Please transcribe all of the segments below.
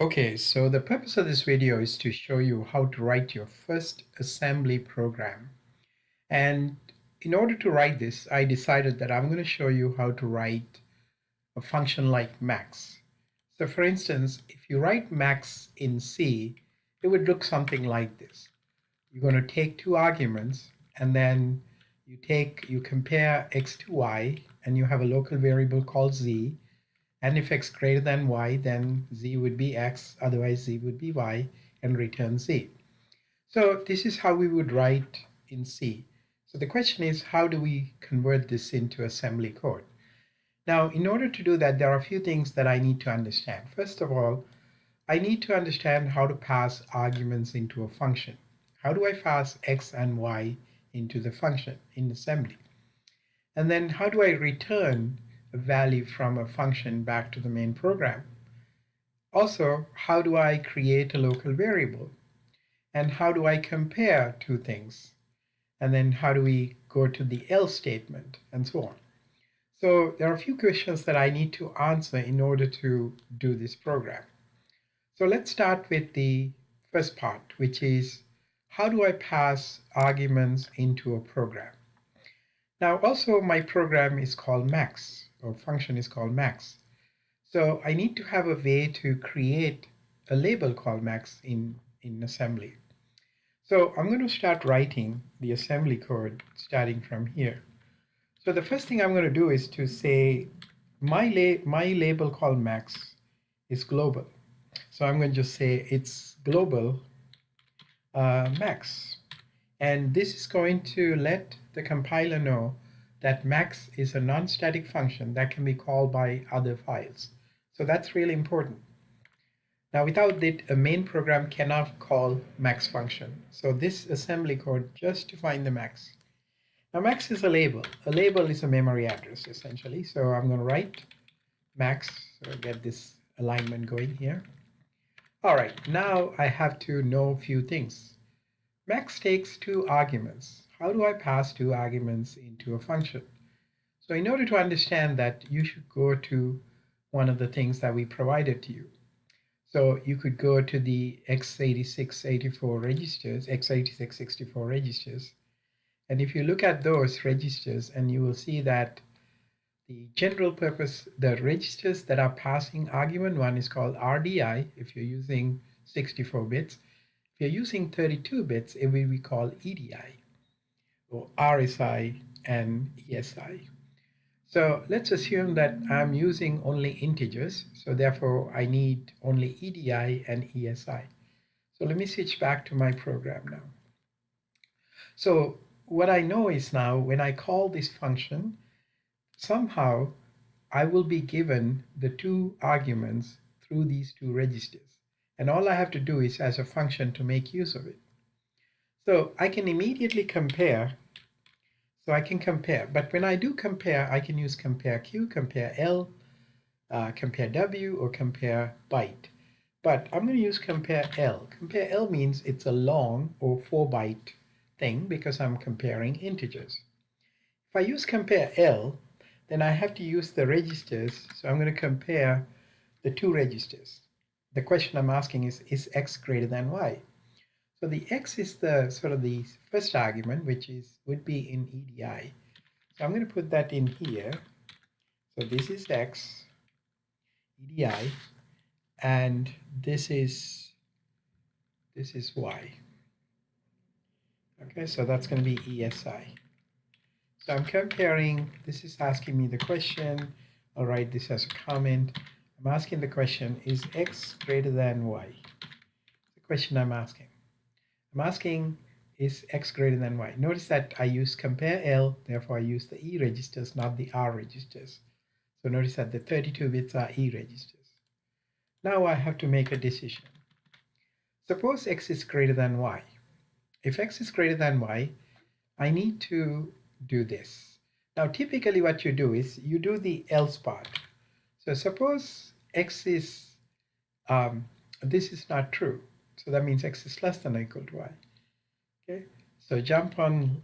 Okay, so the purpose of this video is to show you how to write your first assembly program. And in order to write this, I decided that I'm going to show you how to write a function like max. So for instance, if you write max in C, it would look something like this. You're going to take two arguments and then you compare x to y and you have a local variable called z. And if x greater than y, then z would be x, otherwise z would be y, and return z. So this is how we would write in C. So the question is, how do we convert this into assembly code? Now, in order to do that, there are a few things that I need to understand. First of all, I need to understand how to pass arguments into a function. How do I pass x and y into the function in assembly? And then how do I return a value from a function back to the main program? Also, how do I create a local variable? And how do I compare two things? And then how do we go to the else statement and so on? So there are a few questions that I need to answer in order to do this program. So let's start with the first part, which is how do I pass arguments into a program? Now also my program is called max, or function is called max. So I need to have a way to create a label called max in assembly. So I'm going to start writing the assembly code starting from here. So the first thing I'm going to do is to say my label called max is global. So I'm going to just say it's global max. And this is going to let the compiler know that max is a non-static function that can be called by other files. So that's really important. Now without it, a main program cannot call max function. So this assembly code just to find the max. Now max is a label. A label is a memory address essentially. So I'm going to write max, so get this alignment going here. All right, now I have to know a few things. Max takes two arguments. How do I pass two arguments into a function? So in order to understand that, you should go to one of the things that we provided to you. So you could go to the x86-64 registers, x86-64 registers. And if you look at those registers, and you will see that the general purpose, the registers that are passing argument one is called RDI if you're using 64 bits. If you're using 32 bits, it will be called EDI, or RSI and ESI. So let's assume that I'm using only integers, so therefore I need only EDI and ESI. So let me switch back to my program now. So what I know is now when I call this function, somehow I will be given the two arguments through these two registers. And all I have to do is as a function to make use of it. So I can immediately compare. So I can compare, but when I do compare, I can use compare Q, compare L, compare W, or compare byte. But I'm going to use compare L. Compare L means it's a long or 4-byte thing because I'm comparing integers. If I use compare L, then I have to use the registers. So I'm going to compare the two registers. The question I'm asking is x greater than y? So the x is the sort of the first argument, which would be in EDI. So I'm going to put that in here. So this is x, EDI, and this is y. Okay, so that's going to be ESI. So I'm comparing, this is asking me the question. I'll write this as a comment. I'm asking the question, is x greater than y? The question I'm asking. I'm asking, is x greater than y? Notice that I use compare L, therefore I use the E registers, not the R registers. So notice that the 32 bits are E registers. Now I have to make a decision. Suppose x is greater than y. If x is greater than y, I need to do this. Now typically what you do is you do the else part. So suppose x is, this is not true. So that means x is less than or equal to y. Okay, so jump on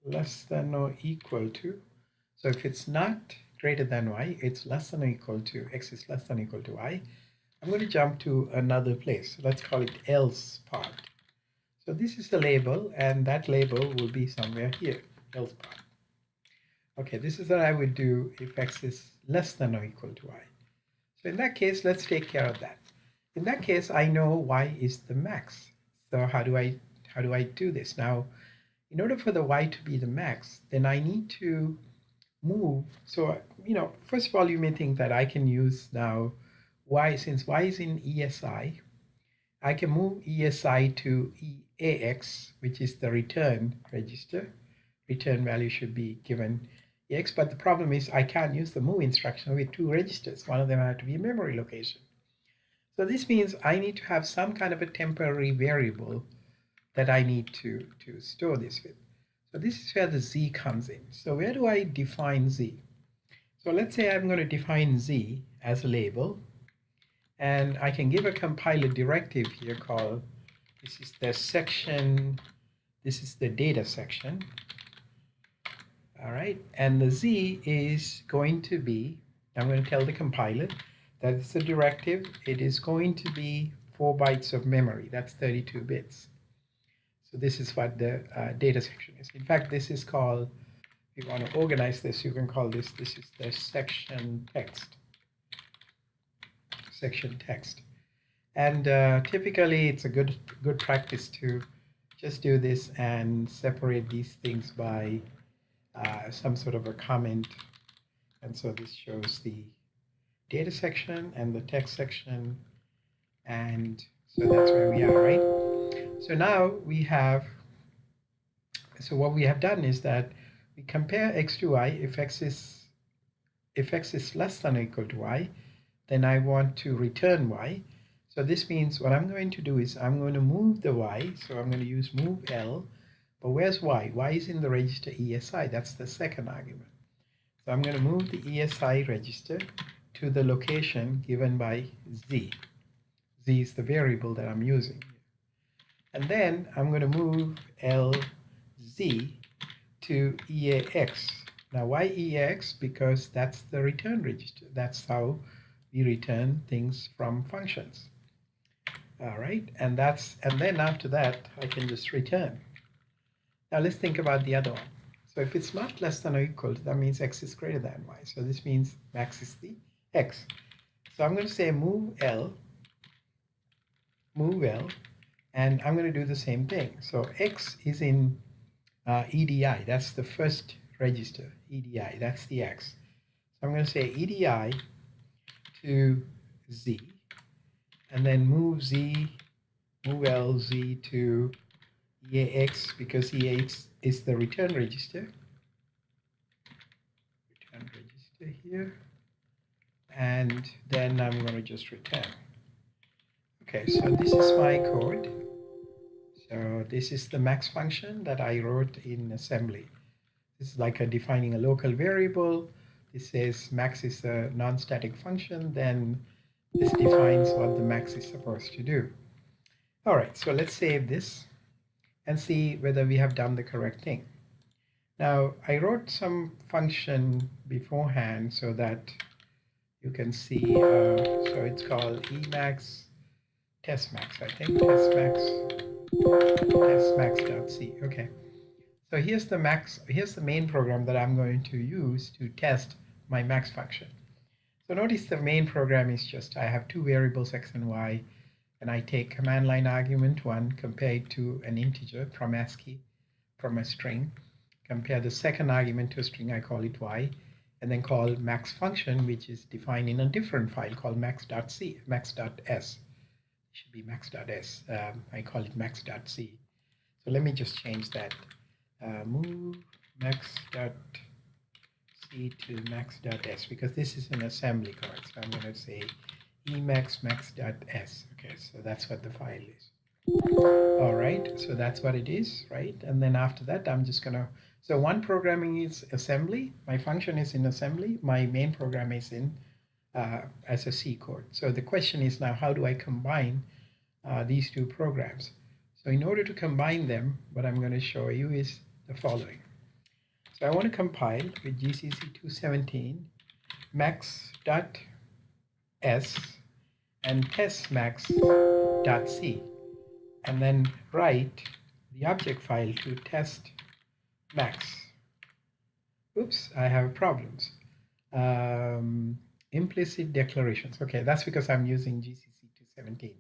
less than or equal to. So if it's not greater than y, it's less than or equal to, x is less than or equal to y, I'm going to jump to another place. Let's call it else part. So this is the label, and that label will be somewhere here, else part. Okay, this is what I would do if x is less than or equal to y. So in that case, let's take care of that. In that case, I know y is the max. So how do I do this? Now, in order for the y to be the max, then I need to move. So, first of all, you may think that I can use now y, since y is in ESI, I can move ESI to EAX, which is the return register. Return value should be given EX, but the problem is I can't use the move instruction with two registers. One of them has to be a memory location. So this means I need to have some kind of a temporary variable that I need to store this with. So this is where the z comes in. So where do I define z? So let's say I'm going to define z as a label, and I can give a compiler directive here called, this is the section, this is the data section. All right, and the z is going to be, I'm going to tell the compiler that it's a directive. It is going to be 4 bytes of memory. That's 32 bits. So this is what the data section is. In fact, this is called, if you want to organize this, you can call this is the section text. Section text. And typically it's a good practice to just do this and separate these things by some sort of a comment. And so this shows the data section and the text section, and so that's where we are, right? So now we have, so what we have done is that we compare x to y. If x is less than or equal to y, then I want to return y. So this means what I'm going to do is I'm going to move the y. So I'm going to use move L. But where's y? Y is in the register ESI. That's the second argument. So I'm going to move the ESI register to the location given by z. Z is the variable that I'm using. And then I'm going to move LZ to EAX. Now why EAX? Because that's the return register. That's how we return things from functions. All right, and then after that I can just return. Now let's think about the other one. So if it's not less than or equal to, that means x is greater than y. So this means max is the x. So I'm going to say move L, and I'm going to do the same thing. So x is in EDI. That's the first register, EDI. That's the x. So I'm going to say EDI to z, and then move LZ to EAX, because EAX is the return register. Return register here. And then I'm going to just return. Okay, so this is my code. So this is the max function that I wrote in assembly. This is like defining a local variable. This says max is a non-static function. Then this defines what the max is supposed to do. All right, so let's save this and see whether we have done the correct thing. Now, I wrote some function beforehand so that you can see, so it's called Emax testmax, I think, testmax.c. Okay, so here's the main program that I'm going to use to test my max function. So notice the main program is just, I have two variables x and y, and I take command line argument 1, compare it to an integer from ASCII, from a string, compare the second argument to a string, I call it y, and then call max function, which is defined in a different file called max.c, max.s. It should be max.s. I call it max.c. So let me just change that. Move max.c to max.s, because this is an assembly code. So I'm going to say emax max.s. Okay, so that's what the file is. All right, so that's what it is, right? And then after that, I'm just going to, so one programming is assembly. My function is in assembly. My main program is in as a C code. So the question is now, how do I combine these two programs? So in order to combine them, what I'm going to show you is the following. So I want to compile with GCC 217 max.s and testmax.c, and then write the object file to testmax. Oops, I have problems. Implicit declarations. Okay, that's because I'm using GCC 217.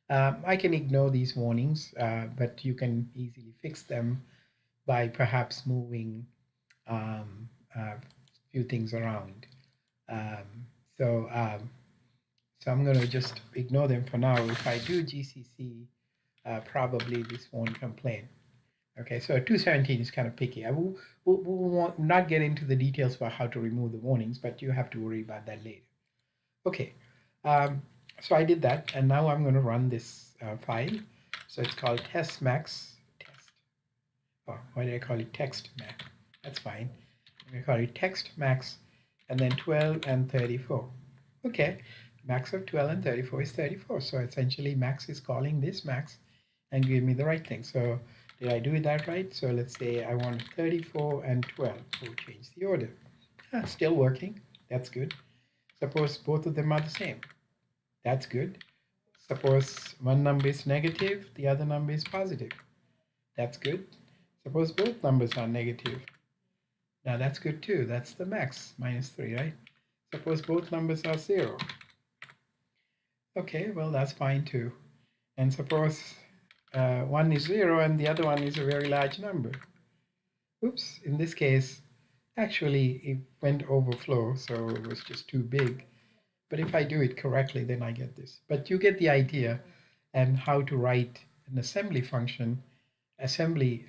I can ignore these warnings, but you can easily fix them by perhaps moving a few things around. Um, so, um, so I'm going to just ignore them for now. If I do GCC, probably this won't complain. Okay, so 217 is kind of picky. We'll not get into the details about how to remove the warnings, but you have to worry about that later. Okay, um, so I did that, and now I'm going to run this file. So it's called testmax test. Oh, why did I call it textmax? That's fine. I'm going to call it textmax, and then 12 and 34. Okay, max of 12 and 34 is 34. So essentially, max is calling this max and give me the right thing. So did I do that right? So let's say I want 34 and 12. We'll change the order. Still working. That's good. Suppose both of them are the same. That's good. Suppose one number is negative, the other number is positive. That's good. Suppose both numbers are negative. Now that's good too. That's the max, -3, right? Suppose both numbers are 0. Okay, well, that's fine too. And suppose one is 0 and the other one is a very large number. Oops, in this case, actually it went overflow, so it was just too big. But if I do it correctly, then I get this. But you get the idea and how to write an assembly function, assembly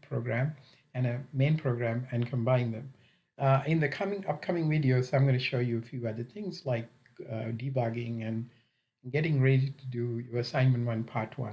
program, and a main program and combine them. In the upcoming videos, I'm going to show you a few other things like debugging and getting ready to do your assignment 1 part 1.